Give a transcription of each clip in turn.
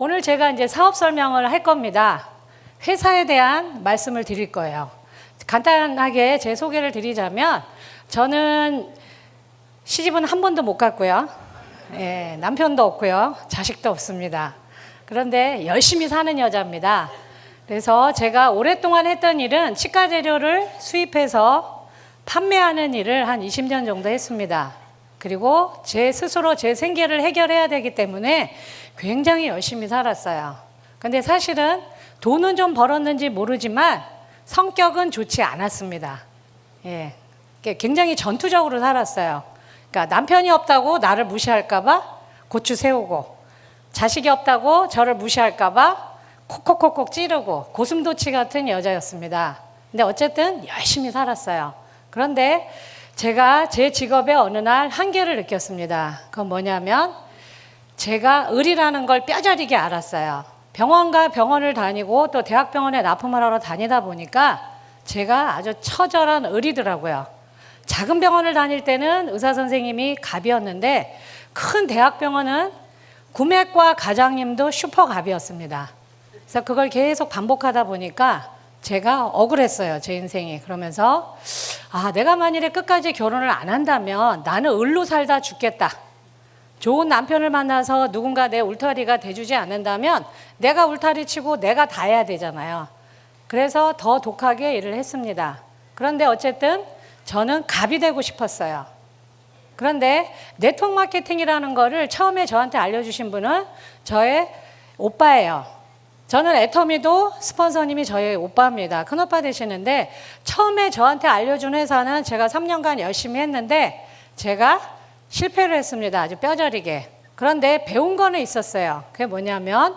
오늘 제가 이제 사업 설명을 할 겁니다. 회사에 대한 말씀을 드릴 거예요. 간단하게 제 소개를 드리자면 저는 시집은 한 번도 못 갔고요. 남편도 없고요. 자식도 없습니다. 그런데 열심히 사는 여자입니다. 그래서 제가 오랫동안 했던 일은 치과 재료를 수입해서 판매하는 일을 한 20년 정도 했습니다. 그리고 제 스스로 제 생계를 해결해야 되기 때문에 굉장히 열심히 살았어요. 근데 사실은 돈은 좀 벌었는지 모르지만 성격은 좋지 않았습니다. 굉장히 전투적으로 살았어요. 그러니까 남편이 없다고 나를 무시할까봐 고추 세우고, 자식이 없다고 저를 무시할까봐 콕콕콕콕 찌르고, 고슴도치 같은 여자였습니다. 근데 어쨌든 열심히 살았어요. 그런데 제가 제 직업에 어느 날 한계를 느꼈습니다. 그건 뭐냐면 제가 을이라는 걸 뼈저리게 알았어요. 병원과 병원을 다니고 또 대학병원에 납품을 하러 다니다 보니까 제가 아주 처절한 을이더라고요. 작은 병원을 다닐 때는 의사 선생님이 갑이었는데 큰 대학병원은 구매과 과장님도 슈퍼갑이었습니다. 그래서 그걸 계속 반복하다 보니까 제가 억울했어요, 제 인생이. 그러면서 내가 만일에 끝까지 결혼을 안 한다면 나는 을로 살다 죽겠다. 좋은 남편을 만나서 누군가 내 울타리가 돼주지 않는다면 내가 울타리 치고 내가 다 해야 되잖아요. 그래서 더 독하게 일을 했습니다. 그런데 어쨌든 저는 갑이 되고 싶었어요. 그런데 네트워크 마케팅이라는 거를 처음에 저한테 알려주신 분은 저의 오빠예요. 저는 애터미도 스폰서님이 저희 오빠입니다. 큰오빠 되시는데 처음에 저한테 알려준 회사는 제가 3년간 열심히 했는데 제가 실패를 했습니다. 아주 뼈저리게. 그런데 배운 거는 있었어요. 그게 뭐냐면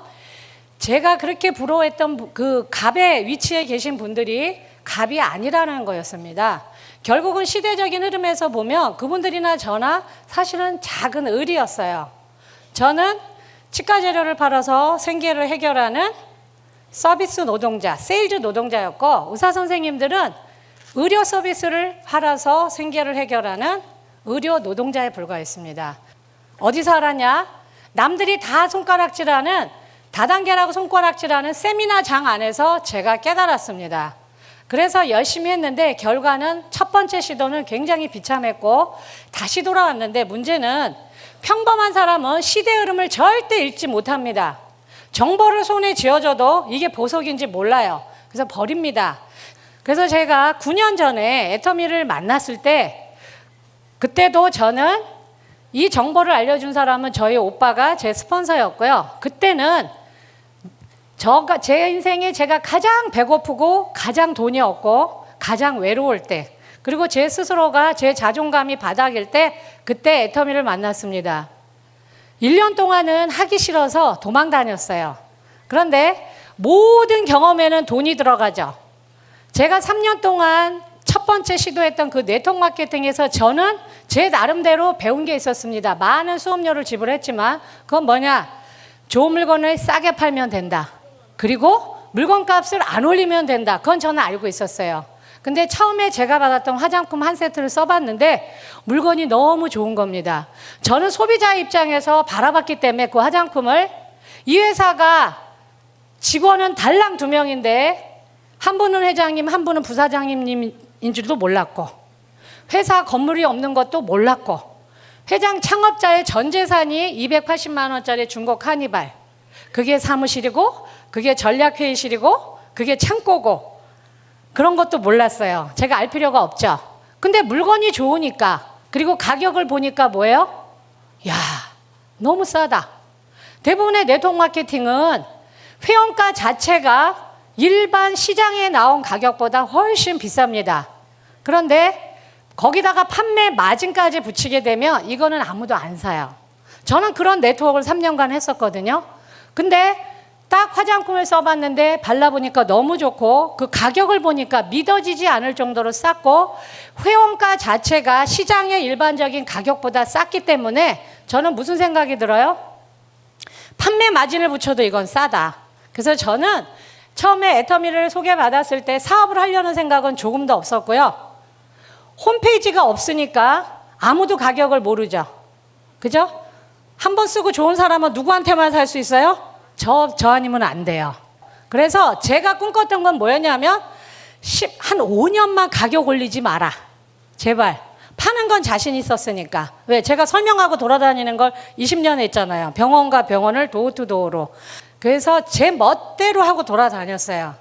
제가 그렇게 부러워했던 그 갑의 위치에 계신 분들이 갑이 아니라는 거였습니다. 결국은 시대적인 흐름에서 보면 그분들이나 저나 사실은 작은 을이었어요. 저는 치과 재료를 팔아서 생계를 해결하는 서비스 노동자, 세일즈 노동자였고, 의사 선생님들은 의료 서비스를 팔아서 생계를 해결하는 의료 노동자에 불과했습니다. 어디서 알았냐? 남들이 다 손가락질하는, 다단계라고 손가락질하는 세미나장 안에서 제가 깨달았습니다. 그래서 열심히 했는데 결과는 첫 번째 시도는 굉장히 비참했고 다시 돌아왔는데 문제는 평범한 사람은 시대 흐름을 절대 읽지 못합니다. 정보를 손에 쥐어줘도 이게 보석인지 몰라요. 그래서 버립니다. 그래서 제가 9년 전에 애터미를 만났을 때 그때도 저는 이 정보를 알려준 사람은 저희 오빠가 제 스폰서였고요. 그때는 제 인생에 제가 가장 배고프고 가장 돈이 없고 가장 외로울 때, 그리고 제 스스로가 제 자존감이 바닥일 때 그때 애터미를 만났습니다. 1년 동안은 하기 싫어서 도망 다녔어요. 그런데 모든 경험에는 돈이 들어가죠. 제가 3년 동안 첫 번째 시도했던 그 네트워크 마케팅에서 저는 제 나름대로 배운 게 있었습니다. 많은 수업료를 지불했지만 그건 뭐냐? 좋은 물건을 싸게 팔면 된다. 그리고 물건값을 안 올리면 된다. 그건 저는 알고 있었어요. 근데 처음에 제가 받았던 화장품 한 세트를 써봤는데 물건이 너무 좋은 겁니다. 저는 소비자 입장에서 바라봤기 때문에 그 화장품을, 이 회사가 직원은 달랑 2명인데 한 분은 회장님, 한 분은 부사장님인 줄도 몰랐고, 회사 건물이 없는 것도 몰랐고, 회장 창업자의 전 재산이 280만 원짜리 중고 카니발, 그게 사무실이고 그게 전략회의실이고 그게 창고고, 그런 것도 몰랐어요. 제가 알 필요가 없죠. 근데 물건이 좋으니까, 그리고 가격을 보니까 뭐예요? 야, 너무 싸다. 대부분의 네트워크 마케팅은 회원가 자체가 일반 시장에 나온 가격보다 훨씬 비쌉니다. 그런데 거기다가 판매 마진까지 붙이게 되면 이거는 아무도 안 사요. 저는 그런 네트워크를 3년간 했었거든요. 근데 딱 화장품을 써봤는데 발라보니까 너무 좋고 그 가격을 보니까 믿어지지 않을 정도로 쌌고 회원가 자체가 시장의 일반적인 가격보다 쌌기 때문에 저는 무슨 생각이 들어요? 판매 마진을 붙여도 이건 싸다. 그래서 저는 처음에 애터미를 소개받았을 때 사업을 하려는 생각은 조금도 없었고요. 홈페이지가 없으니까 아무도 가격을 모르죠. 그죠? 한 번 쓰고 좋은 사람은 누구한테만 살 수 있어요? 저 아니면 안 돼요. 그래서 제가 꿈꿨던 건 뭐였냐면 한 5년만 가격 올리지 마라. 제발. 파는 건 자신 있었으니까. 왜? 제가 설명하고 돌아다니는 걸 20년 했잖아요. 병원과 병원을 도어투도어로. 그래서 제 멋대로 하고 돌아다녔어요.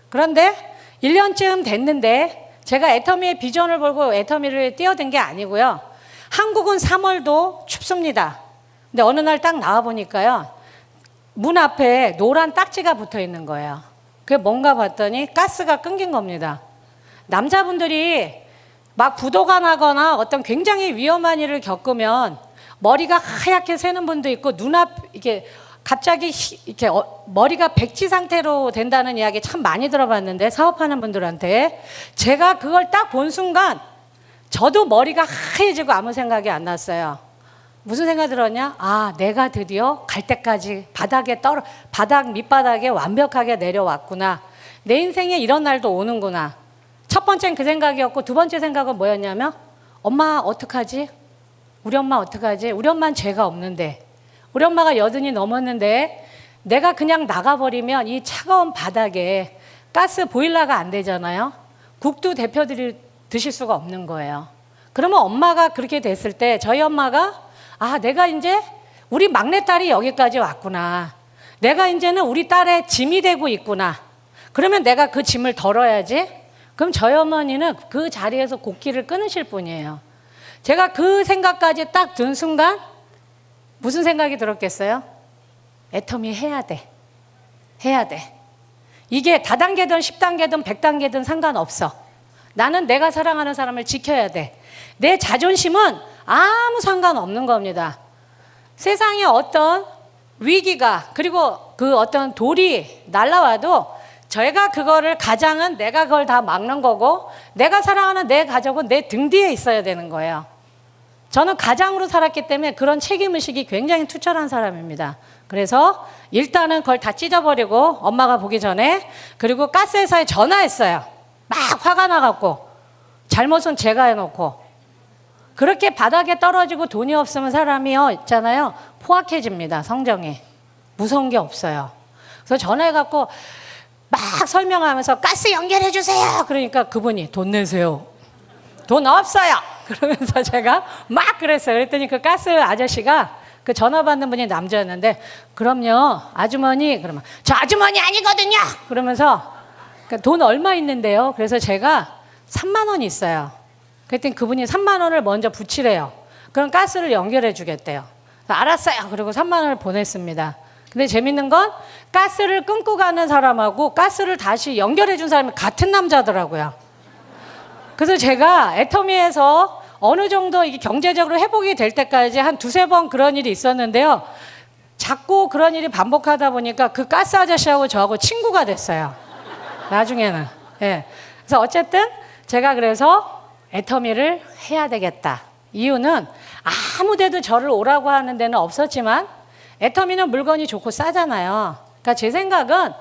그런데 1년쯤 됐는데 제가 애터미의 비전을 보고 애터미를 뛰어든 게 아니고요. 한국은 3월도 춥습니다. 근데 어느 날 딱 나와보니까요. 문 앞에 노란 딱지가 붙어 있는 거예요. 그게 뭔가 봤더니 가스가 끊긴 겁니다. 남자분들이 막 부도가 나거나 어떤 굉장히 위험한 일을 겪으면 머리가 하얗게 새는 분도 있고 눈앞 이게 갑자기 이렇게 머리가 백지 상태로 된다는 이야기 참 많이 들어봤는데 사업하는 분들한테 제가 그걸 딱 본 순간 저도 머리가 하얘지고 아무 생각이 안 났어요. 무슨 생각 들었냐? 아, 내가 드디어 갈 때까지 바닥 밑바닥에 완벽하게 내려왔구나. 내 인생에 이런 날도 오는구나. 첫 번째는 그 생각이었고 두 번째 생각은 뭐였냐면 엄마 어떡하지? 우리 엄마 어떡하지? 우리 엄마는 죄가 없는데 우리 엄마가 80이 넘었는데 내가 그냥 나가버리면 이 차가운 바닥에 가스 보일러가 안 되잖아요. 국도 대표들이 드실 수가 없는 거예요. 그러면 엄마가 그렇게 됐을 때 저희 엄마가 아, 내가 이제 우리 막내딸이 여기까지 왔구나. 내가 이제는 우리 딸의 짐이 되고 있구나. 그러면 내가 그 짐을 덜어야지. 그럼 저희 어머니는 그 자리에서 곡기를 끊으실 분이에요. 제가 그 생각까지 딱 든 순간 무슨 생각이 들었겠어요? 애터미 해야 돼. 해야 돼. 이게 다단계든 10단계든 100단계든 상관없어. 나는 내가 사랑하는 사람을 지켜야 돼. 내 자존심은 아무 상관없는 겁니다. 세상에 어떤 위기가 그리고 그 어떤 돌이 날라와도 저희가 그거를 가장은 내가 그걸 다 막는 거고 내가 사랑하는 내 가족은 내 등 뒤에 있어야 되는 거예요. 저는 가장으로 살았기 때문에 그런 책임의식이 굉장히 투철한 사람입니다. 그래서 일단은 그걸 다 찢어버리고 엄마가 보기 전에 그리고 가스회사에 전화했어요. 막 화가 나갖고 잘못은 제가 해놓고 그렇게 바닥에 떨어지고 돈이 없으면 사람이요 있잖아요. 포악해집니다. 성정이. 무서운 게 없어요. 그래서 전화해갖고 막 설명하면서 가스 연결해 주세요. 그러니까 그분이 돈 내세요. 돈 없어요. 그러면서 제가 막 그랬어요. 그랬더니 그 가스 아저씨가 그 전화 받는 분이 남자였는데 그럼요 아주머니 그러면 저 아주머니 아니거든요. 그러면서 돈 얼마 있는데요. 그래서 제가 3만 원 있어요. 그랬더니 그분이 3만 원을 먼저 붙이래요. 그럼 가스를 연결해 주겠대요. 알았어요. 그리고 3만 원을 보냈습니다. 근데 재밌는 건 가스를 끊고 가는 사람하고 가스를 다시 연결해 준 사람이 같은 남자더라고요. 그래서 제가 애터미에서 어느 정도 이게 경제적으로 회복이 될 때까지 한 두세 번 그런 일이 있었는데요. 자꾸 그런 일이 반복하다 보니까 그 가스 아저씨하고 저하고 친구가 됐어요. 나중에는. 예. 그래서 어쨌든 제가 그래서 애터미를 해야 되겠다. 이유는 아무 데도 저를 오라고 하는 데는 없었지만 애터미는 물건이 좋고 싸잖아요. 그러니까 제 생각은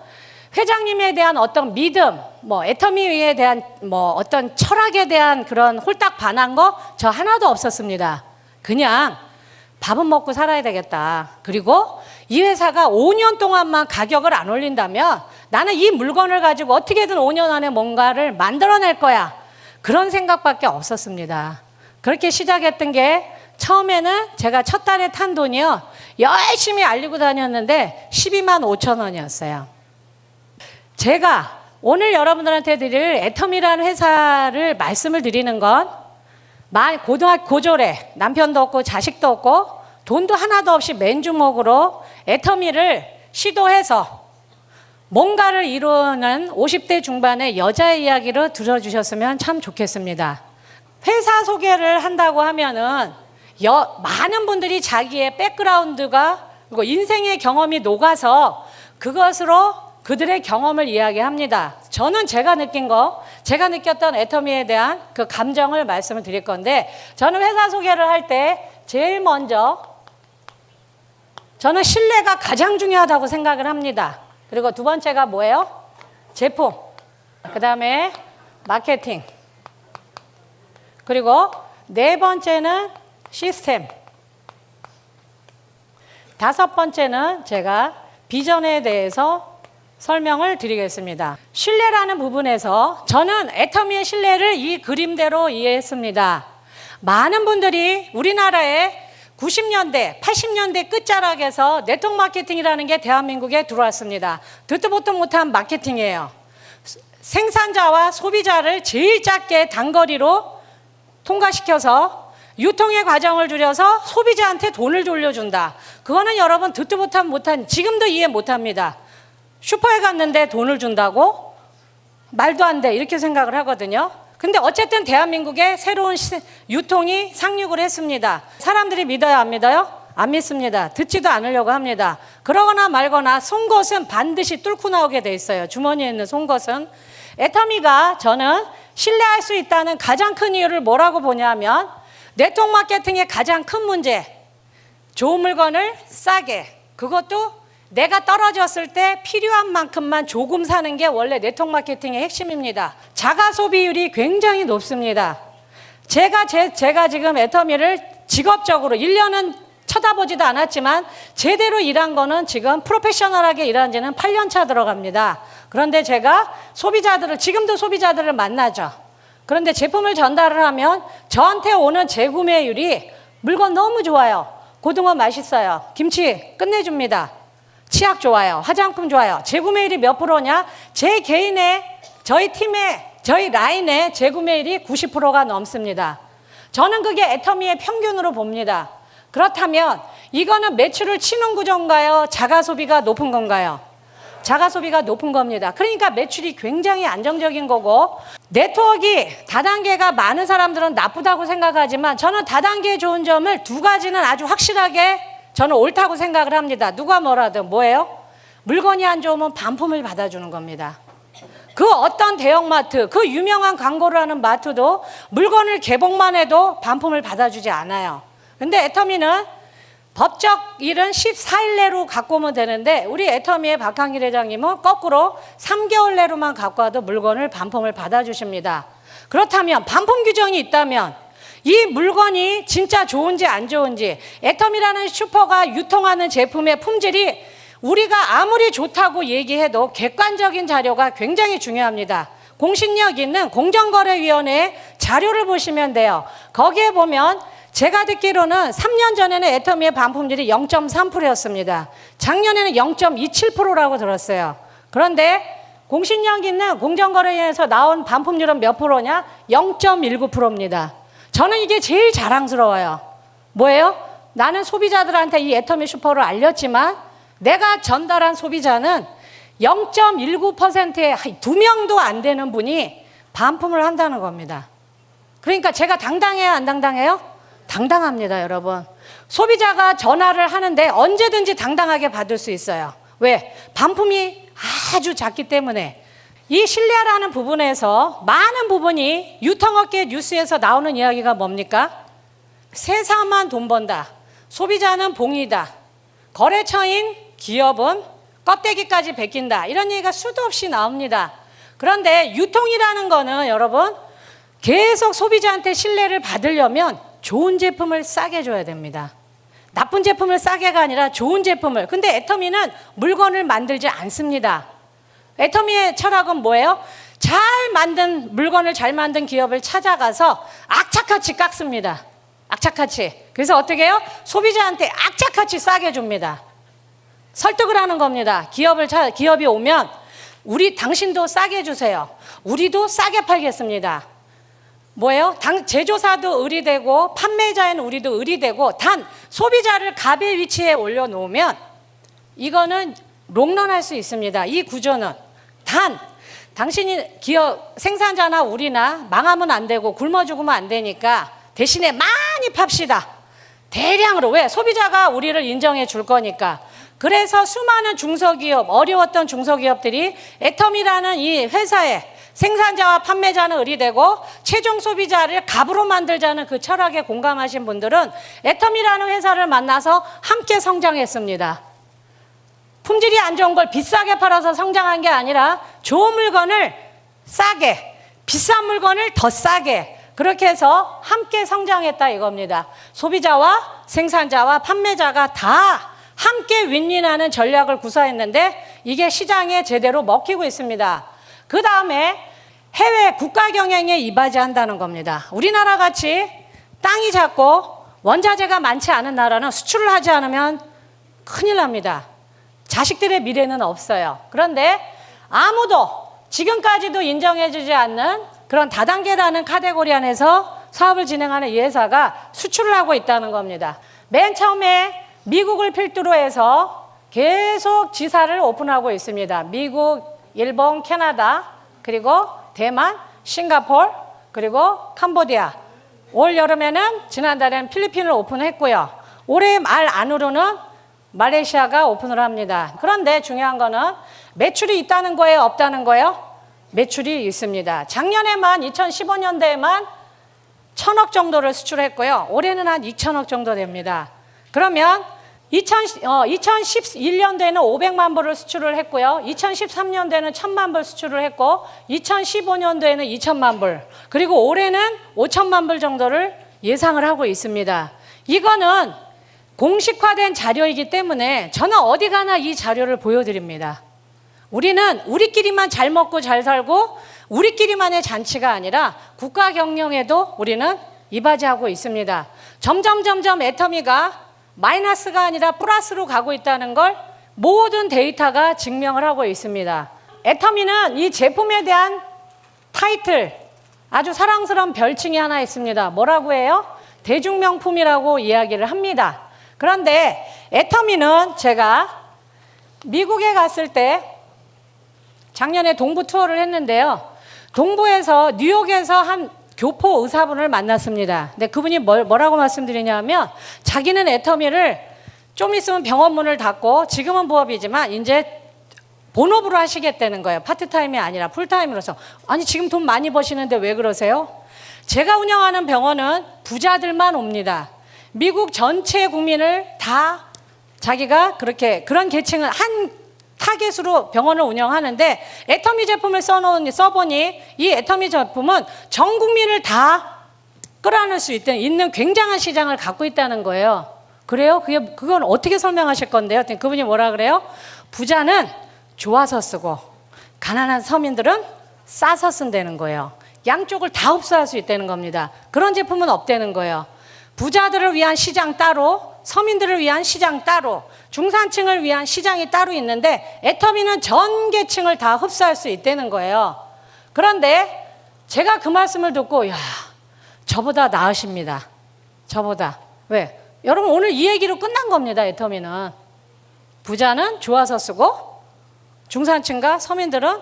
회장님에 대한 어떤 믿음, 애터미에 대한 어떤 철학에 대한 그런 홀딱 반한 거 저 하나도 없었습니다. 그냥 밥은 먹고 살아야 되겠다. 그리고 이 회사가 5년 동안만 가격을 안 올린다면 나는 이 물건을 가지고 어떻게든 5년 안에 뭔가를 만들어낼 거야. 그런 생각밖에 없었습니다. 그렇게 시작했던 게 처음에는 제가 첫 달에 탄 돈이요. 열심히 알리고 다녔는데 12만 5천 원이었어요. 제가 오늘 여러분들한테 드릴 애터미라는 회사를 말씀을 드리는 건 고등학교 고졸에 남편도 없고 자식도 없고 돈도 하나도 없이 맨주먹으로 애터미를 시도해서 뭔가를 이루는 50대 중반의 여자의 이야기를 들어주셨으면 참 좋겠습니다. 회사 소개를 한다고 하면은 많은 분들이 자기의 백그라운드가 그리고 인생의 경험이 녹아서 그것으로 그들의 경험을 이야기합니다. 저는 제가 느꼈던 애터미에 대한 그 감정을 말씀을 드릴 건데 저는 회사 소개를 할 때 제일 먼저 저는 신뢰가 가장 중요하다고 생각을 합니다. 그리고 두 번째가 뭐예요? 제품. 그 다음에 마케팅. 그리고 네 번째는 시스템. 다섯 번째는 제가 비전에 대해서 설명을 드리겠습니다. 신뢰라는 부분에서 저는 애터미의 신뢰를 이 그림대로 이해했습니다. 많은 분들이 우리나라에 90년대, 80년대 끝자락에서 네트워크 마케팅이라는 게 대한민국에 들어왔습니다. 듣도 보도 못한 마케팅이에요. 생산자와 소비자를 제일 작게 단거리로 통과시켜서 유통의 과정을 줄여서 소비자한테 돈을 돌려준다. 그거는 여러분 듣도 못한 지금도 이해 못합니다. 슈퍼에 갔는데 돈을 준다고? 말도 안 돼 이렇게 생각을 하거든요. 근데 어쨌든 대한민국에 새로운 유통이 상륙을 했습니다. 사람들이 믿어요, 안 믿어요? 안 믿습니다. 듣지도 않으려고 합니다. 그러거나 말거나 송곳은 반드시 뚫고 나오게 돼 있어요. 주머니에 있는 송곳은. 애터미가 저는 신뢰할 수 있다는 가장 큰 이유를 뭐라고 보냐면 네트워크 마케팅의 가장 큰 문제, 좋은 물건을 싸게, 그것도 내가 떨어졌을 때 필요한 만큼만 조금 사는 게 원래 네트워크 마케팅의 핵심입니다. 자가 소비율이 굉장히 높습니다. 제가 지금 애터미를 직업적으로 1년은 쳐다보지도 않았지만 제대로 일한 거는 지금 프로페셔널하게 일한 지는 8년 차 들어갑니다. 그런데 제가 지금도 소비자들을 만나죠. 그런데 제품을 전달을 하면 저한테 오는 재구매율이 물건 너무 좋아요. 고등어 맛있어요. 김치 끝내줍니다. 치약 좋아요. 화장품 좋아요. 재구매율이 몇 프로냐? 제 개인의, 저희 팀의, 저희 라인의 재구매율이 90%가 넘습니다. 저는 그게 애터미의 평균으로 봅니다. 그렇다면 이거는 매출을 치는 구조인가요? 자가 소비가 높은 건가요? 자가 소비가 높은 겁니다. 그러니까 매출이 굉장히 안정적인 거고, 네트워크 다단계가 많은 사람들은 나쁘다고 생각하지만 저는 다단계의 좋은 점을 두 가지는 아주 확실하게 저는 옳다고 생각을 합니다. 누가 뭐라든 뭐예요? 물건이 안 좋으면 반품을 받아주는 겁니다. 그 어떤 대형마트, 그 유명한 광고를 하는 마트도 물건을 개봉만 해도 반품을 받아주지 않아요. 근데 애터미는 법적 일은 14일 내로 갖고 오면 되는데 우리 애터미의 박항길 회장님은 거꾸로 3개월 내로만 갖고 와도 물건을 반품을 받아주십니다. 그렇다면 반품 규정이 있다면 이 물건이 진짜 좋은지 안 좋은지, 애터미라는 슈퍼가 유통하는 제품의 품질이 우리가 아무리 좋다고 얘기해도 객관적인 자료가 굉장히 중요합니다. 공신력 있는 공정거래위원회의 자료를 보시면 돼요. 거기에 보면 제가 듣기로는 3년 전에는 애터미의 반품질이 0.3%였습니다. 작년에는 0.27%라고 들었어요. 그런데 공신력 있는 공정거래위원회에서 나온 반품률은 몇 프로냐? 0.19%입니다. 저는 이게 제일 자랑스러워요. 뭐예요? 나는 소비자들한테 이 애터미 슈퍼를 알렸지만 내가 전달한 소비자는 0.19%의 2명도 안 되는 분이 반품을 한다는 겁니다. 그러니까 제가 당당해요, 안 당당해요? 당당합니다, 여러분. 소비자가 전화를 하는데 언제든지 당당하게 받을 수 있어요. 왜? 반품이 아주 작기 때문에. 이 신뢰라는 부분에서 많은 부분이 유통업계 뉴스에서 나오는 이야기가 뭡니까? 세상만 돈 번다. 소비자는 봉이다. 거래처인 기업은 껍데기까지 베낀다. 이런 얘기가 수도 없이 나옵니다. 그런데 유통이라는 거는 여러분 계속 소비자한테 신뢰를 받으려면 좋은 제품을 싸게 줘야 됩니다. 나쁜 제품을 싸게가 아니라 좋은 제품을. 근데 애터미는 물건을 만들지 않습니다. 애터미의 철학은 뭐예요? 물건을 잘 만든 기업을 찾아가서 악착같이 깎습니다. 악착같이. 그래서 어떻게 해요? 소비자한테 악착같이 싸게 줍니다. 설득을 하는 겁니다. 기업이 오면 당신도 싸게 주세요. 우리도 싸게 팔겠습니다. 뭐예요? 제조사도 의리되고 판매자인 우리도 의리되고, 단 소비자를 갑의 위치에 올려놓으면 이거는 롱런할 수 있습니다. 이 구조는 당신이 기업 생산자나 우리나 망하면 안 되고 굶어 죽으면 안 되니까 대신에 많이 팝시다. 대량으로. 왜? 소비자가 우리를 인정해 줄 거니까. 그래서 수많은 중소기업, 어려웠던 중소기업들이 애터미라는 이 회사에 생산자와 판매자는 의리되고 최종 소비자를 갑으로 만들자는 그 철학에 공감하신 분들은 애터미라는 회사를 만나서 함께 성장했습니다. 품질이 안 좋은 걸 비싸게 팔아서 성장한 게 아니라 좋은 물건을 싸게, 비싼 물건을 더 싸게, 그렇게 해서 함께 성장했다 이겁니다. 소비자와 생산자와 판매자가 다 함께 윈윈하는 전략을 구사했는데 이게 시장에 제대로 먹히고 있습니다. 그 다음에 해외 국가 경영에 이바지한다는 겁니다. 우리나라 같이 땅이 작고 원자재가 많지 않은 나라는 수출을 하지 않으면 큰일 납니다. 자식들의 미래는 없어요. 그런데 아무도 지금까지도 인정해주지 않는 그런 다단계라는 카테고리 안에서 사업을 진행하는 이 회사가 수출을 하고 있다는 겁니다. 맨 처음에 미국을 필두로 해서 계속 지사를 오픈하고 있습니다. 미국, 일본, 캐나다, 그리고 대만, 싱가포르, 그리고 캄보디아. 올 여름에는 지난달에는 필리핀을 오픈했고요. 올해 말 안으로는 말레이시아가 오픈을 합니다. 그런데 중요한 거는 매출이 있다는 거예요, 없다는 거예요? 매출이 있습니다. 작년에만 2015년대에만 1,000억 정도를 수출했고요. 올해는 한 2,000억 정도 됩니다. 그러면 2011년도에는 500만 불을 수출을 했고요. 2013년도에는 1,000만 불 수출을 했고 2015년도에는 2,000만 불, 그리고 올해는 5,000만 불 정도를 예상을 하고 있습니다. 이거는 공식화된 자료이기 때문에 저는 어디 가나 이 자료를 보여드립니다. 우리는 우리끼리만 잘 먹고 잘 살고 우리끼리만의 잔치가 아니라 국가 경영에도 우리는 이바지하고 있습니다. 점점 애터미가 마이너스가 아니라 플러스로 가고 있다는 걸 모든 데이터가 증명을 하고 있습니다. 애터미는 이 제품에 대한 타이틀, 아주 사랑스러운 별칭이 하나 있습니다. 뭐라고 해요? 대중명품이라고 이야기를 합니다. 그런데 애터미는 제가 미국에 갔을 때 작년에 동부 투어를 했는데요. 동부에서 뉴욕에서 한 교포 의사분을 만났습니다. 근데 그분이 뭐라고 말씀드리냐면 자기는 애터미를 좀 있으면 병원 문을 닫고 지금은 부업이지만 이제 본업으로 하시겠다는 거예요. 파트타임이 아니라 풀타임으로서. 아니 지금 돈 많이 버시는데 왜 그러세요? 제가 운영하는 병원은 부자들만 옵니다. 미국 전체 국민을 다 자기가 그런 계층을 한 타겟으로 병원을 운영하는데 애터미 제품을 써보니 이 애터미 제품은 전 국민을 다 끌어안을 수 있는 굉장한 시장을 갖고 있다는 거예요. 그래요? 그건 어떻게 설명하실 건데요? 그분이 뭐라 그래요? 부자는 좋아서 쓰고 가난한 서민들은 싸서 쓴다는 거예요. 양쪽을 다 흡수할 수 있다는 겁니다. 그런 제품은 없다는 거예요. 부자들을 위한 시장 따로, 서민들을 위한 시장 따로, 중산층을 위한 시장이 따로 있는데 애터미는 전 계층을 다 흡수할 수 있다는 거예요. 그런데 제가 그 말씀을 듣고 야, 저보다 나으십니다. 저보다. 왜? 여러분 오늘 이 얘기로 끝난 겁니다. 애터미는. 부자는 좋아서 쓰고 중산층과 서민들은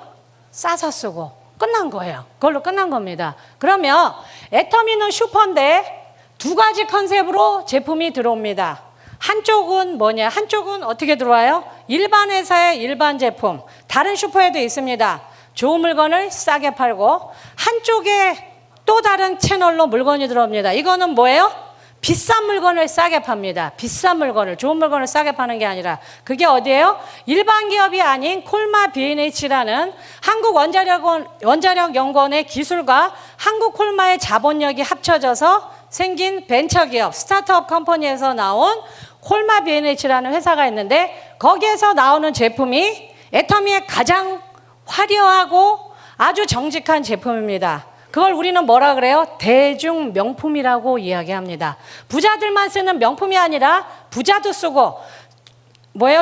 싸서 쓰고 끝난 거예요. 그걸로 끝난 겁니다. 그러면 애터미는 슈퍼인데 두 가지 컨셉으로 제품이 들어옵니다. 한쪽은 뭐냐? 한쪽은 어떻게 들어와요? 일반 회사의 일반 제품, 다른 슈퍼에도 있습니다. 좋은 물건을 싸게 팔고 한쪽에 또 다른 채널로 물건이 들어옵니다. 이거는 뭐예요? 비싼 물건을 싸게 팝니다. 비싼 물건을, 좋은 물건을 싸게 파는 게 아니라 그게 어디예요? 일반 기업이 아닌 콜마 B&H라는 한국원자력연구원의 기술과 한국콜마의 자본력이 합쳐져서 생긴 벤처기업, 스타트업 컴퍼니에서 나온 콜마 B&H라는 회사가 있는데 거기에서 나오는 제품이 애터미의 가장 화려하고 아주 정직한 제품입니다. 그걸 우리는 뭐라 그래요? 대중 명품이라고 이야기합니다. 부자들만 쓰는 명품이 아니라 부자도 쓰고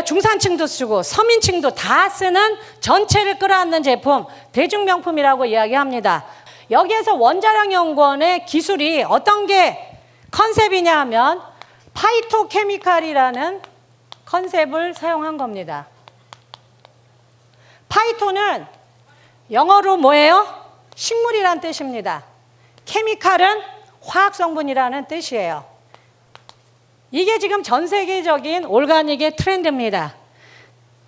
중산층도 쓰고 서민층도 다 쓰는 전체를 끌어안는 제품, 대중 명품이라고 이야기합니다. 여기에서 원자력연구원의 기술이 어떤 게 컨셉이냐 하면 파이토케미칼이라는 컨셉을 사용한 겁니다. 파이토는 영어로 뭐예요? 식물이란 뜻입니다. 케미칼은 화학성분이라는 뜻이에요. 이게 지금 전 세계적인 올가닉의 트렌드입니다.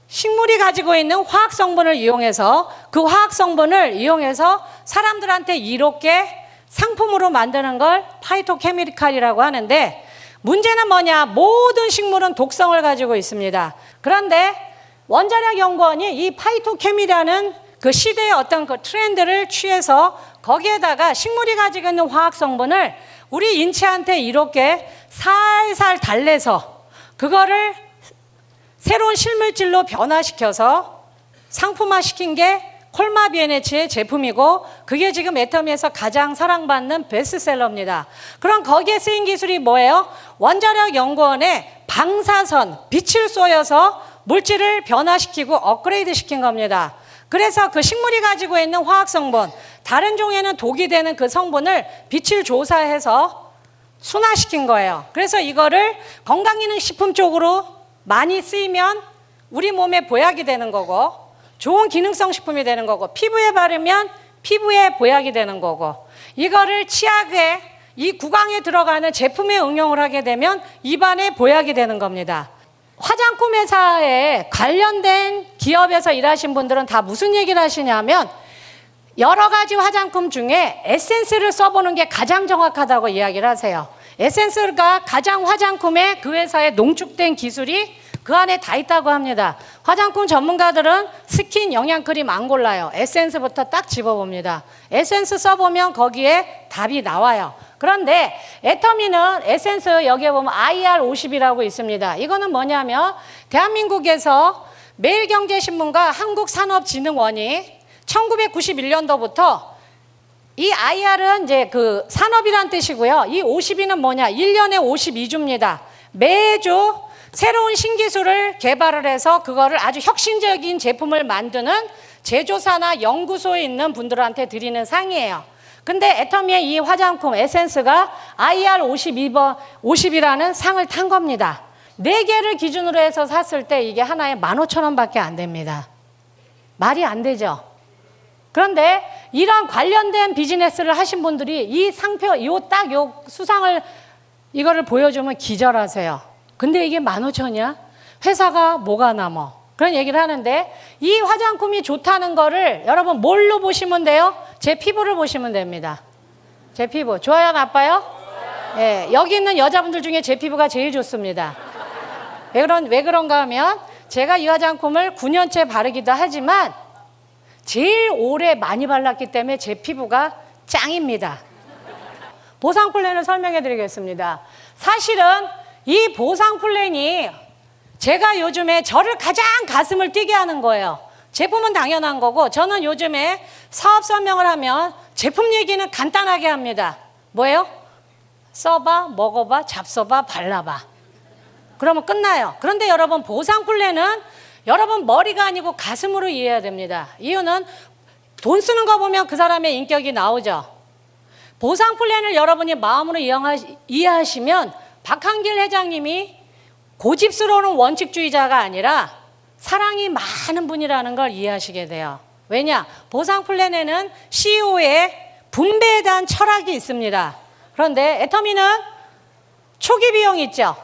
식물이 가지고 있는 화학성분을 이용해서 그 화학성분을 이용해서 사람들한테 이롭게 상품으로 만드는 걸 파이토케미칼이라고 하는데 문제는 뭐냐? 모든 식물은 독성을 가지고 있습니다. 그런데 원자력연구원이 이 파이토케미라는 그 시대의 어떤 그 트렌드를 취해서 거기에다가 식물이 가지고 있는 화학성분을 우리 인체한테 이롭게 살살 달래서 그거를 새로운 실물질로 변화시켜서 상품화시킨 게 콜마 BNH의 제품이고 그게 지금 애터미에서 가장 사랑받는 베스트셀러입니다. 그럼 거기에 쓰인 기술이 뭐예요? 원자력 연구원의 방사선, 빛을 쏘여서 물질을 변화시키고 업그레이드 시킨 겁니다. 그래서 그 식물이 가지고 있는 화학 성분, 다른 종에는 독이 되는 그 성분을 빛을 조사해서 순화시킨 거예요. 그래서 이거를 건강기능식품 쪽으로 많이 쓰이면 우리 몸에 보약이 되는 거고, 좋은 기능성 식품이 되는 거고, 피부에 바르면 피부에 보약이 되는 거고, 이거를 치약에 이 구강에 들어가는 제품에 응용을 하게 되면 입안에 보약이 되는 겁니다. 화장품 회사에 관련된 기업에서 일하신 분들은 다 무슨 얘기를 하시냐면 여러 가지 화장품 중에 에센스를 써보는 게 가장 정확하다고 이야기를 하세요. 에센스가 가장 화장품에 그 회사에 농축된 기술이 그 안에 다 있다고 합니다. 화장품 전문가들은 스킨, 영양크림 안 골라요. 에센스부터 딱 집어봅니다. 에센스 써보면 거기에 답이 나와요. 그런데 애터미는 에센스 여기에 보면 IR50이라고 있습니다. 이거는 뭐냐면 대한민국에서 매일경제신문과 한국산업진흥원이 1991년도부터 이 IR은 이제 그 산업이란 뜻이고요. 이 52는 뭐냐? 1년에 52주입니다. 매주 새로운 신기술을 개발을 해서 그거를 아주 혁신적인 제품을 만드는 제조사나 연구소에 있는 분들한테 드리는 상이에요. 근데 애터미의 이 화장품 에센스가 IR50이라는 상을 탄 겁니다. 4개를 기준으로 해서 샀을 때 이게 하나에 15,000원밖에 안 됩니다. 말이 안 되죠. 그런데 이런 관련된 비즈니스를 하신 분들이 이 상표, 요 수상을 이거를 보여주면 기절하세요. 근데 이게 15,000원이야? 회사가 뭐가 남어? 그런 얘기를 하는데 이 화장품이 좋다는 거를 여러분 뭘로 보시면 돼요? 제 피부를 보시면 됩니다. 제 피부. 좋아요, 나빠요? 예, 여기 있는 여자분들 중에 제 피부가 제일 좋습니다. 왜 그런가 하면 제가 이 화장품을 9년째 바르기도 하지만 제일 오래 많이 발랐기 때문에 제 피부가 짱입니다. 보상 플랜을 설명해 드리겠습니다. 사실은 이 보상 플랜이 제가 요즘에 저를 가장 가슴을 뛰게 하는 거예요. 제품은 당연한 거고 저는 요즘에 사업 설명을 하면 제품 얘기는 간단하게 합니다. 뭐예요? 써봐, 먹어봐, 잡숴봐, 발라봐. 그러면 끝나요. 그런데 여러분 보상 플랜은 여러분 머리가 아니고 가슴으로 이해해야 됩니다. 이유는 돈 쓰는 거 보면 그 사람의 인격이 나오죠. 보상 플랜을 여러분이 마음으로 이해하시면 박한길 회장님이 고집스러운 원칙주의자가 아니라 사랑이 많은 분이라는 걸 이해하시게 돼요. 왜냐? 보상 플랜에는 CEO의 분배에 대한 철학이 있습니다. 그런데 애터미는 초기 비용이 있죠.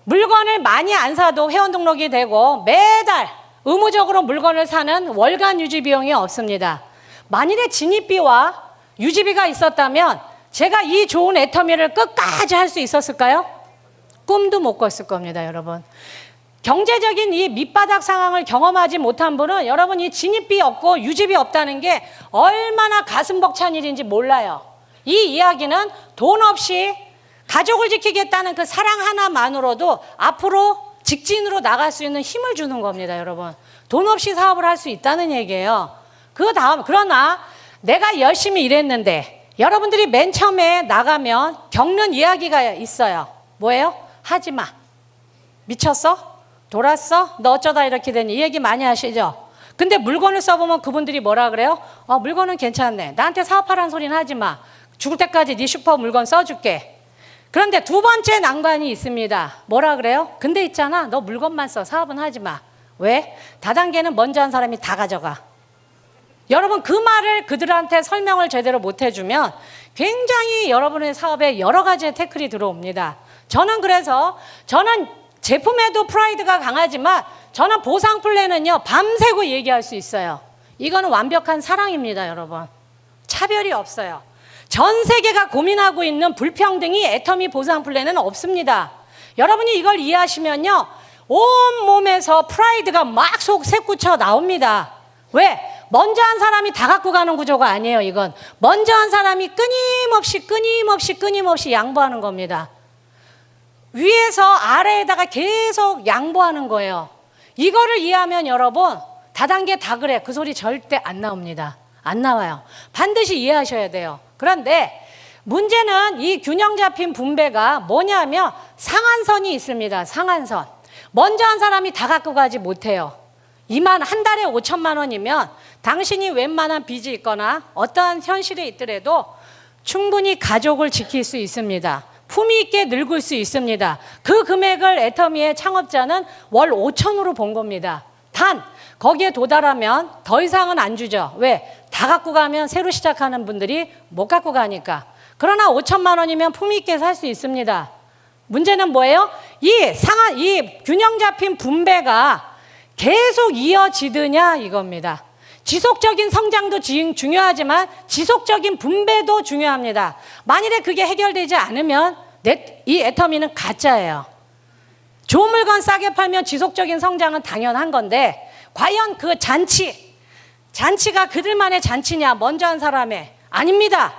물건을 많이 안 사도 회원 등록이 되고 매달 의무적으로 물건을 사는 월간 유지 비용이 없습니다. 만일에 진입비와 유지비가 있었다면 제가 이 좋은 애터미를 끝까지 할 수 있었을까요? 꿈도 못 꿨을 겁니다, 여러분. 경제적인 이 밑바닥 상황을 경험하지 못한 분은 여러분 이 진입비 없고 유지비 없다는 게 얼마나 가슴 벅찬 일인지 몰라요. 이 이야기는 돈 없이 가족을 지키겠다는 그 사랑 하나만으로도 앞으로 직진으로 나갈 수 있는 힘을 주는 겁니다, 여러분. 돈 없이 사업을 할 수 있다는 얘기예요. 그 다음, 그러나 내가 열심히 일했는데 여러분들이 맨 처음에 나가면 겪는 이야기가 있어요. 뭐예요? 하지 마. 미쳤어? 돌았어? 너 어쩌다 이렇게 되니? 이 얘기 많이 하시죠? 근데 물건을 써보면 그분들이 뭐라 그래요? 물건은 괜찮네. 나한테 사업하라는 소리는 하지 마. 죽을 때까지 네 슈퍼 물건 써줄게. 그런데 두 번째 난관이 있습니다. 뭐라 그래요? 근데 있잖아. 너 물건만 써. 사업은 하지 마. 왜? 다단계는 먼저 한 사람이 다 가져가. 여러분 그 말을 그들한테 설명을 제대로 못 해주면 굉장히 여러분의 사업에 여러 가지의 태클이 들어옵니다. 저는 제품에도 프라이드가 강하지만 저는 보상 플랜은요 밤새고 얘기할 수 있어요. 이거는 완벽한 사랑입니다, 여러분. 차별이 없어요. 전 세계가 고민하고 있는 불평등이 애터미 보상 플랜은 없습니다. 여러분이 이걸 이해하시면요 온 몸에서 프라이드가 막 속 솟구쳐 나옵니다. 왜? 먼저 한 사람이 다 갖고 가는 구조가 아니에요. 이건 먼저 한 사람이 끊임없이 양보하는 겁니다. 위에서 아래에다가 계속 양보하는 거예요. 이거를 이해하면 여러분 다단계 다 그래 그 소리 절대 안 나옵니다. 안 나와요. 반드시 이해하셔야 돼요. 그런데 문제는 이 균형 잡힌 분배가 뭐냐면 상한선이 있습니다. 상한선. 먼저 한 사람이 다 갖고 가지 못해요. 한 달에 5천만 원이면 당신이 웬만한 빚이 있거나 어떠한 현실에 있더라도 충분히 가족을 지킬 수 있습니다. 품위 있게 늙을 수 있습니다. 그 금액을 애터미의 창업자는 월 5천으로 본 겁니다. 단 거기에 도달하면 더 이상은 안 주죠. 왜? 다 갖고 가면 새로 시작하는 분들이 못 갖고 가니까. 그러나 5천만 원이면 품위 있게 살 수 있습니다. 문제는 뭐예요? 이 균형 잡힌 분배가 계속 이어지느냐 이겁니다. 지속적인 성장도 중요하지만 지속적인 분배도 중요합니다. 만일에 그게 해결되지 않으면 이 애터미는 가짜예요. 좋은 물건 싸게 팔면 지속적인 성장은 당연한 건데 과연 그 잔치가 그들만의 잔치냐 먼저 한 사람의 아닙니다.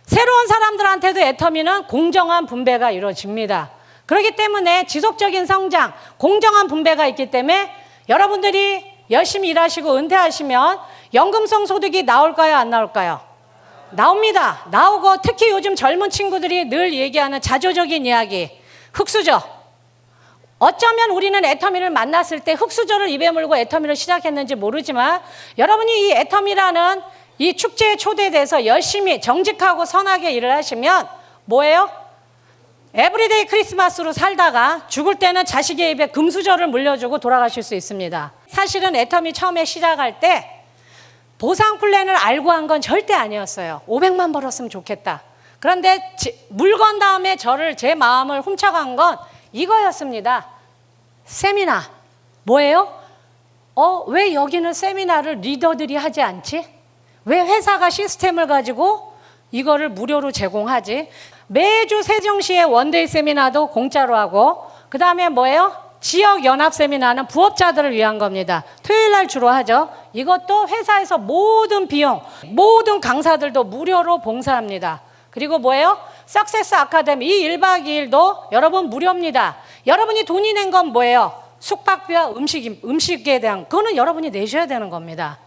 새로운 사람들한테도 애터미는 공정한 분배가 이루어집니다. 그렇기 때문에 지속적인 성장, 공정한 분배가 있기 때문에 여러분들이 열심히 일하시고 은퇴하시면 연금성 소득이 나올까요? 안 나올까요? 나옵니다. 나오고 특히 요즘 젊은 친구들이 늘 얘기하는 자조적인 이야기, 흙수저. 어쩌면 우리는 애터미를 만났을 때 흙수저를 입에 물고 애터미를 시작했는지 모르지만 여러분이 이 애터미라는 이 축제에 초대돼서 열심히 정직하고 선하게 일을 하시면 뭐예요? 에브리데이 크리스마스로 살다가 죽을 때는 자식의 입에 금수저를 물려주고 돌아가실 수 있습니다. 사실은 애터미 처음에 시작할 때 보상 플랜을 알고 한 건 절대 아니었어요. 500만 벌었으면 좋겠다. 그런데 물건 다음에 제 마음을 훔쳐간 건 이거였습니다. 세미나. 뭐예요? 왜 여기는 세미나를 리더들이 하지 않지? 왜 회사가 시스템을 가지고 이거를 무료로 제공하지? 매주 세종시의 원데이 세미나도 공짜로 하고 그 다음에 뭐예요? 지역 연합 세미나는 부업자들을 위한 겁니다. 토요일 날 주로 하죠. 이것도 회사에서 모든 비용, 모든 강사들도 무료로 봉사합니다. 그리고 뭐예요? 석세스 아카데미 이 1박 2일도 여러분 무료입니다. 여러분이 돈이 낸 건 뭐예요? 숙박비와 음식에 대한 그거는 여러분이 내셔야 되는 겁니다.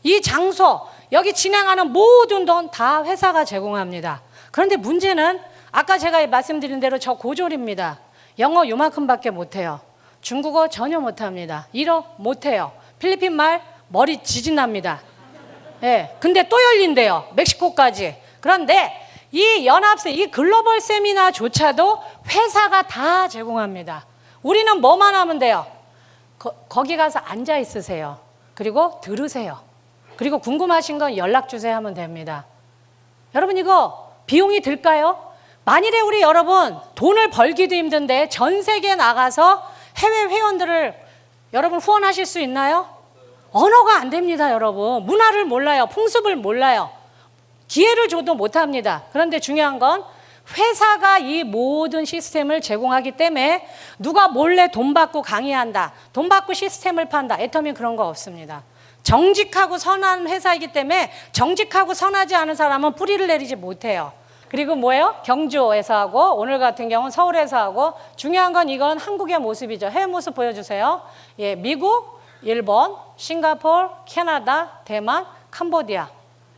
이 장소, 여기 진행하는 모든 돈 다 회사가 제공합니다. 그런데 문제는 아까 제가 말씀드린 대로 저 고졸입니다. 영어 요만큼밖에 못해요. 중국어 전혀 못합니다. 일어 못해요. 필리핀 말 머리 지진납니다. 예, 근데 또 열린대요. 멕시코까지. 그런데 이 이 글로벌 세미나조차도 회사가 다 제공합니다. 우리는 뭐만 하면 돼요? 거기 가서 앉아 있으세요. 그리고 들으세요. 그리고 궁금하신 건 연락 주세요 하면 됩니다. 여러분 이거 비용이 들까요? 만일에 우리 여러분 돈을 벌기도 힘든데 전 세계에 나가서 해외 회원들을 여러분 후원하실 수 있나요? 언어가 안 됩니다, 여러분. 문화를 몰라요. 풍습을 몰라요. 기회를 줘도 못합니다. 그런데 중요한 건 회사가 이 모든 시스템을 제공하기 때문에 누가 몰래 돈 받고 강의한다, 돈 받고 시스템을 판다, 애터미 그런 거 없습니다. 정직하고 선한 회사이기 때문에 정직하고 선하지 않은 사람은 뿌리를 내리지 못해요. 그리고 뭐예요? 경주에서 하고 오늘 같은 경우는 서울에서 하고 중요한 건 이건 한국의 모습이죠. 해외 모습 보여주세요. 예, 미국, 일본, 싱가포르, 캐나다, 대만, 캄보디아.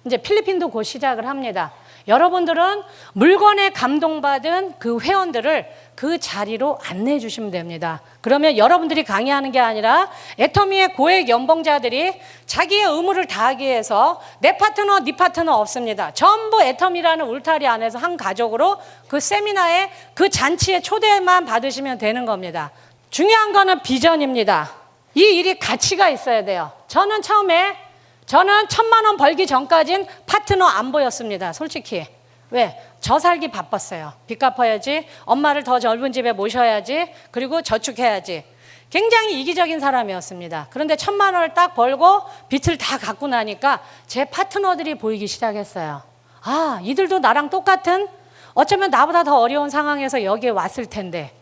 이제 필리핀도 곧 시작을 합니다. 여러분들은 물건에 감동받은 그 회원들을 그 자리로 안내해 주시면 됩니다. 그러면 여러분들이 강의하는 게 아니라 애터미의 고액 연봉자들이 자기의 의무를 다하기 위해서 내 파트너, 네 파트너 없습니다. 전부 애터미라는 울타리 안에서 한 가족으로 그 세미나에 그 잔치에 초대만 받으시면 되는 겁니다. 중요한 거는 비전입니다. 이 일이 가치가 있어야 돼요. 저는 1,000만 원 벌기 전까진 파트너 안 보였습니다. 솔직히. 왜? 저 살기 바빴어요. 빚 갚아야지, 엄마를 더 넓은 집에 모셔야지, 그리고 저축해야지. 굉장히 이기적인 사람이었습니다. 그런데 1,000만 원을 딱 벌고 빚을 다 갚고 나니까 제 파트너들이 보이기 시작했어요. 아, 이들도 나랑 똑같은 어쩌면 나보다 더 어려운 상황에서 여기에 왔을 텐데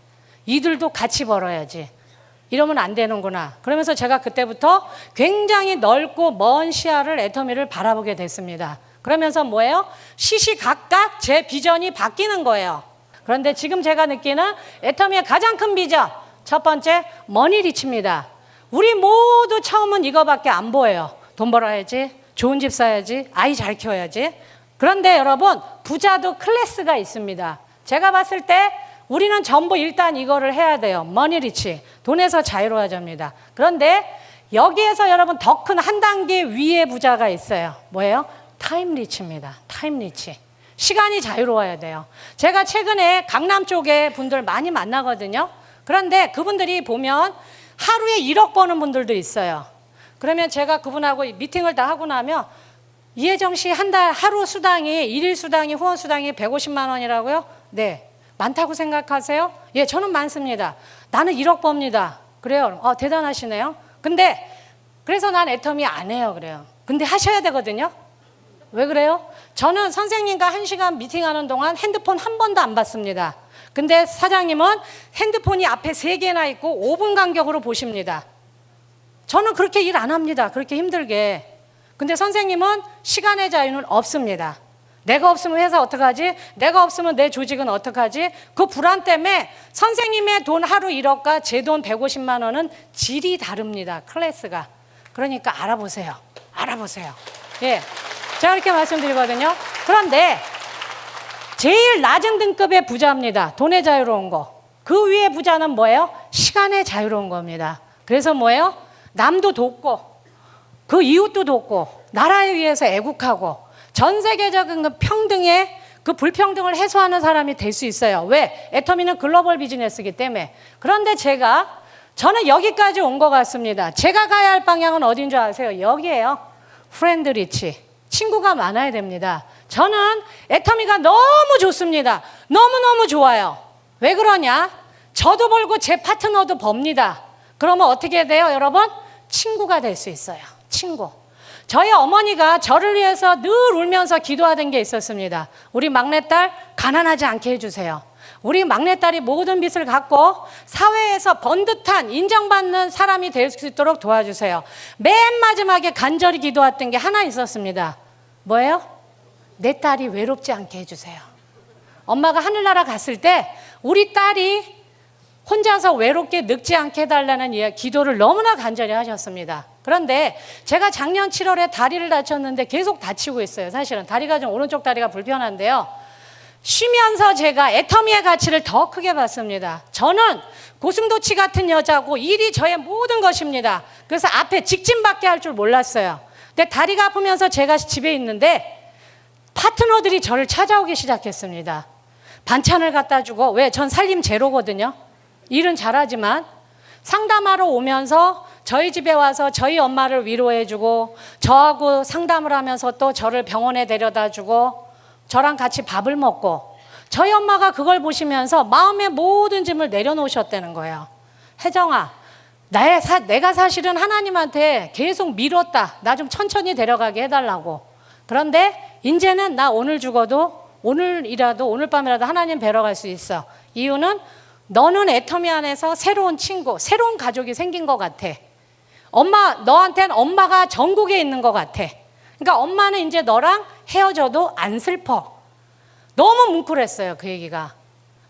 이들도 같이 벌어야지. 이러면 안 되는구나. 그러면서 제가 그때부터 굉장히 넓고 먼 시야를 애터미를 바라보게 됐습니다. 그러면서 뭐예요? 시시각각 제 비전이 바뀌는 거예요. 그런데 지금 제가 느끼는 애터미의 가장 큰 비전, 첫 번째 머니 리치입니다. 우리 모두 처음은 이거밖에 안 보여요. 돈 벌어야지, 좋은 집 사야지, 아이 잘 키워야지. 그런데 여러분, 부자도 클래스가 있습니다. 제가 봤을 때 우리는 전부 일단 이거를 해야 돼요. 머니리치, 돈에서 자유로워집니다. 그런데 여기에서 여러분 더 큰 한 단계 위의 부자가 있어요. 뭐예요? 타임리치입니다. 타임리치. 시간이 자유로워야 돼요. 제가 최근에 강남 쪽에 분들 많이 만나거든요. 그런데 그분들이 보면 하루에 1억 버는 분들도 있어요. 그러면 제가 그분하고 미팅을 다 하고 나면 이혜정 씨 한 달 하루 수당이 일일 수당이 후원 수당이 150만 원이라고요? 네. 많다고 생각하세요? 예, 저는 많습니다. 나는 1억 법니다. 그래요. 대단하시네요. 근데 그래서 난 애터미 안 해요. 그래요. 근데 하셔야 되거든요. 왜 그래요? 저는 선생님과 1시간 미팅하는 동안 핸드폰 한 번도 안 봤습니다. 근데 사장님은 핸드폰이 앞에 3개나 있고 5분 간격으로 보십니다. 저는 그렇게 일 안 합니다. 그렇게 힘들게. 근데 선생님은 시간의 자유는 없습니다. 내가 없으면 회사 어떡하지? 내가 없으면 내 조직은 어떡하지? 그 불안 때문에 선생님의 돈 하루 1억과 제 돈 150만 원은 질이 다릅니다. 클래스가. 그러니까 알아보세요. 알아보세요. 예, 제가 이렇게 말씀드리거든요. 그런데 제일 낮은 등급의 부자입니다. 돈의 자유로운 거. 그 위에 부자는 뭐예요? 시간의 자유로운 겁니다. 그래서 뭐예요? 남도 돕고 그 이웃도 돕고 나라에 위해서 애국하고 전 세계적인 그 평등의 그 불평등을 해소하는 사람이 될 수 있어요. 왜? 애터미는 글로벌 비즈니스이기 때문에. 그런데 저는 여기까지 온 것 같습니다. 제가 가야 할 방향은 어딘 줄 아세요? 여기에요. 프렌드 리치. 친구가 많아야 됩니다. 저는 애터미가 너무 좋습니다. 너무너무 좋아요. 왜 그러냐? 저도 벌고 제 파트너도 법니다. 그러면 어떻게 돼요, 여러분? 친구가 될 수 있어요. 친구. 저희 어머니가 저를 위해서 늘 울면서 기도하던 게 있었습니다. 우리 막내딸 가난하지 않게 해주세요. 우리 막내딸이 모든 빚을 갚고 사회에서 번듯한 인정받는 사람이 될 수 있도록 도와주세요. 맨 마지막에 간절히 기도했던 게 하나 있었습니다. 뭐예요? 내 딸이 외롭지 않게 해주세요. 엄마가 하늘나라 갔을 때 우리 딸이 혼자서 외롭게 늙지 않게 해달라는 기도를 너무나 간절히 하셨습니다. 그런데 제가 작년 7월에 다리를 다쳤는데 계속 다치고 있어요. 사실은 다리가 좀 오른쪽 다리가 불편한데요. 쉬면서 제가 애터미의 가치를 더 크게 봤습니다. 저는 고슴도치 같은 여자고 일이 저의 모든 것입니다. 그래서 앞에 직진밖에 할 줄 몰랐어요. 근데 다리가 아프면서 제가 집에 있는데 파트너들이 저를 찾아오기 시작했습니다. 반찬을 갖다 주고, 왜? 전 살림 제로거든요. 일은 잘하지만 상담하러 오면서 저희 집에 와서 저희 엄마를 위로해주고 저하고 상담을 하면서 또 저를 병원에 데려다주고 저랑 같이 밥을 먹고 저희 엄마가 그걸 보시면서 마음의 모든 짐을 내려놓으셨다는 거예요. 혜정아, 내가 사실은 하나님한테 계속 미뤘다. 나 좀 천천히 데려가게 해달라고. 그런데 이제는 나 오늘 죽어도 오늘이라도 오늘 밤이라도 하나님 뵈러 갈 수 있어. 이유는 너는 애터미 안에서 새로운 친구, 새로운 가족이 생긴 것 같아. 너한테는 엄마가 전국에 있는 것 같아. 그러니까 엄마는 이제 너랑 헤어져도 안 슬퍼. 너무 뭉클했어요, 그 얘기가.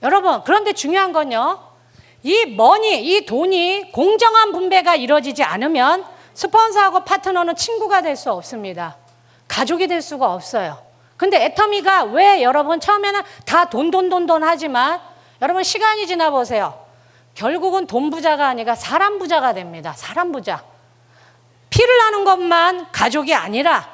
여러분, 그런데 중요한 건요. 이 돈이 공정한 분배가 이루어지지 않으면 스폰서하고 파트너는 친구가 될 수 없습니다. 가족이 될 수가 없어요. 근데 애터미가 왜 여러분 처음에는 다 돈 하지만 여러분 시간이 지나 보세요. 결국은 돈 부자가 아니라 사람 부자가 됩니다. 사람 부자. 피를 나눈 것만 가족이 아니라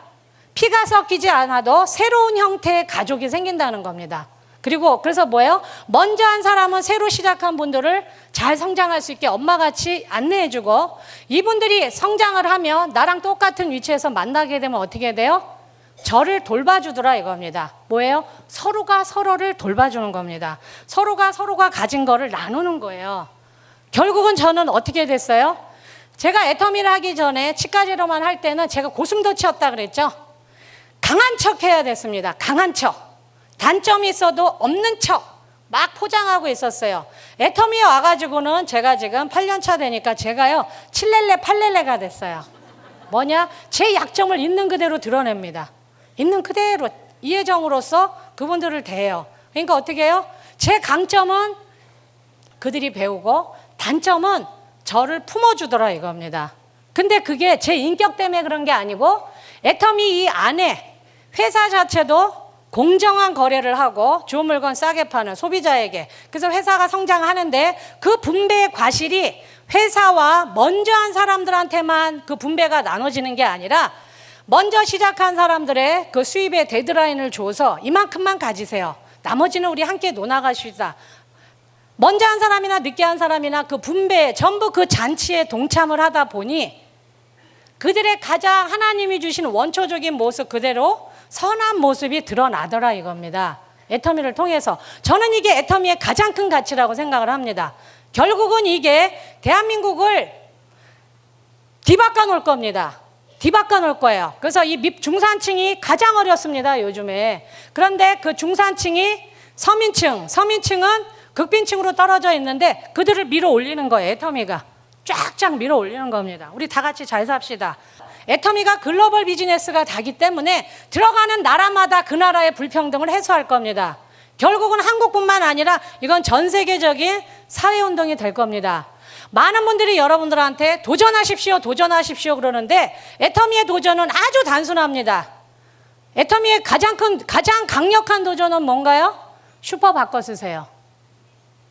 피가 섞이지 않아도 새로운 형태의 가족이 생긴다는 겁니다. 그리고 그래서 뭐예요? 먼저 한 사람은 새로 시작한 분들을 잘 성장할 수 있게 엄마같이 안내해주고 이분들이 성장을 하면 나랑 똑같은 위치에서 만나게 되면 어떻게 돼요? 저를 돌봐주더라 이겁니다. 뭐예요? 서로가 서로를 돌봐주는 겁니다. 서로가 가진 거를 나누는 거예요. 결국은 저는 어떻게 됐어요? 제가 애터미를 하기 전에 치과제로만 할 때는 제가 고슴도치였다 그랬죠. 강한 척 해야 됐습니다. 강한 척. 단점이 있어도 없는 척 막 포장하고 있었어요. 애터미에 와가지고는 제가 지금 8년 차 되니까 제가요 7렐레 8렐레가 됐어요. 뭐냐? 제 약점을 있는 그대로 드러냅니다. 있는 그대로 이혜정으로서 그분들을 대해요. 그러니까 어떻게 해요? 제 강점은 그들이 배우고 단점은 저를 품어주더라 이겁니다. 근데 그게 제 인격 때문에 그런 게 아니고 애터미 이 안에 회사 자체도 공정한 거래를 하고 좋은 물건 싸게 파는 소비자에게, 그래서 회사가 성장하는데 그 분배의 과실이 회사와 먼저 한 사람들한테만 그 분배가 나눠지는 게 아니라 먼저 시작한 사람들의 그 수입의 데드라인을 줘서 이만큼만 가지세요. 나머지는 우리 함께 논아가시다. 먼저 한 사람이나 늦게 한 사람이나 그 분배 전부 그 잔치에 동참을 하다 보니 그들의 가장 하나님이 주신 원초적인 모습 그대로 선한 모습이 드러나더라 이겁니다. 애터미를 통해서. 저는 이게 애터미의 가장 큰 가치라고 생각을 합니다. 결국은 이게 대한민국을 뒤바꿔 놓을 겁니다. 뒤바꿔 놓을 거예요. 그래서 이 중산층이 가장 어렵습니다 요즘에. 그런데 그 중산층이 서민층은 극빈층으로 떨어져 있는데 그들을 밀어 올리는 거예요. 애터미가 쫙쫙 밀어 올리는 겁니다. 우리 다 같이 잘 삽시다. 애터미가 글로벌 비즈니스가 다기 때문에 들어가는 나라마다 그 나라의 불평등을 해소할 겁니다. 결국은 한국뿐만 아니라 이건 전 세계적인 사회운동이 될 겁니다. 많은 분들이 여러분들한테 도전하십시오 그러는데 애터미의 도전은 아주 단순합니다. 애터미의 가장 강력한 도전은 뭔가요? 슈퍼 바꿔 쓰세요.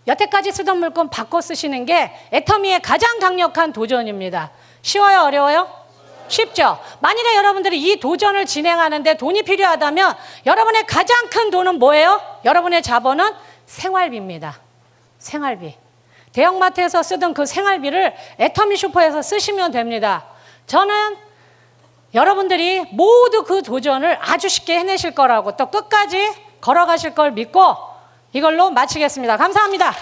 여태까지 쓰던 물건 바꿔 쓰시는 게 애터미의 가장 강력한 도전입니다. 쉬워요? 어려워요? 쉽죠? 만일에 여러분들이 이 도전을 진행하는데 돈이 필요하다면 여러분의 가장 큰 돈은 뭐예요? 여러분의 자본은 생활비입니다. 생활비. 대형마트에서 쓰던 그 생활비를 애터미 슈퍼에서 쓰시면 됩니다. 저는 여러분들이 모두 그 도전을 아주 쉽게 해내실 거라고 또 끝까지 걸어가실 걸 믿고 이걸로 마치겠습니다. 감사합니다.